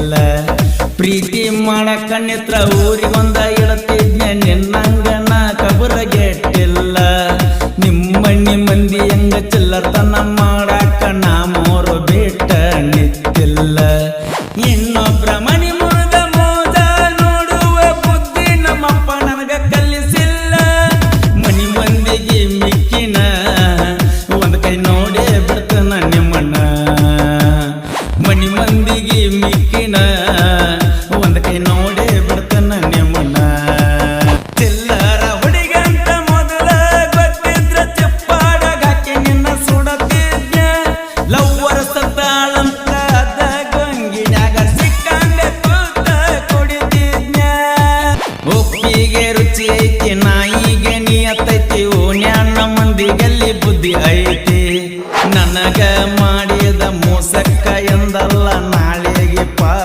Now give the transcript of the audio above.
ಕೆಟ್ಟಿಲ್ಲ ಪ್ರೀತಿ ಮಾಡಕ ನಿತ್ರ ಊರಿಗೊಂದ ಇಡತಿದ್ನ ನಿನ್ನಂಗನ ಕಬರ ಗೆಟ್ಟಿಲ್ಲ ನಿಮ್ಮಣ್ಣಿ ಮಂದಿ ಹೆಂಗ ಚಿಲ್ಲರ್ತನ ಮಾಡಾಕ ನಾ ಮೋರು ಬಿಟ್ಟ ನಿತ್ತಿಲ್ಲ ಇನ್ನೊಬ್ರ ಮಣಿ ಮುರಿದ ಮೋದ ನೋಡುವ ಬುದ್ಧಿ ನಮ್ಮಪ್ಪ ನನಗ ಕಲಿಸಿಲ್ಲ ಮಣಿ ಮಂದಿಗೆ ಮಿಕ್ಕಿನ ಒಂದ್ ಕೈ ನೋಡೇ ಬಿಡ್ತಾನ ನಿಮ್ಮಣ್ಣ ಮಣಿ ಮಂದಿಗೆ ಮಿಕ್ಕಿನ ಒಂದ್ ಕೈ ನೋಡೇ ಬಿಡ್ತಾನ ನಿಮ್ಮಣ್ಣ ಚಿಲ್ಲರ ಹುಡುಗಂತ ಮೊದಲ ಗೊತ್ತಿದ್ರ ಚಪ್ಪಾಡಗ ಹಾಕಿ ನಿನ್ನ ಸುಡತಿದ್ಯ ಲವ್ವರ ಸತ್ತಾಳಂತ ಅದ ಗೊಂಗಿನ್ಯಾಗ ಸಿಕ್ಕಂಗ ಕೂತ ಕುಡಿತಿದ್ಯ ಒಪ್ಪಿಗೆ ರುಚಿ ಐತಿ ನಾಯಿಗೆ ನಿಯತ್ತೈತಿ ಓಣ್ಯಾನ ಮಂದಿಗಲ್ಲಿ ಬುದ್ಧಿ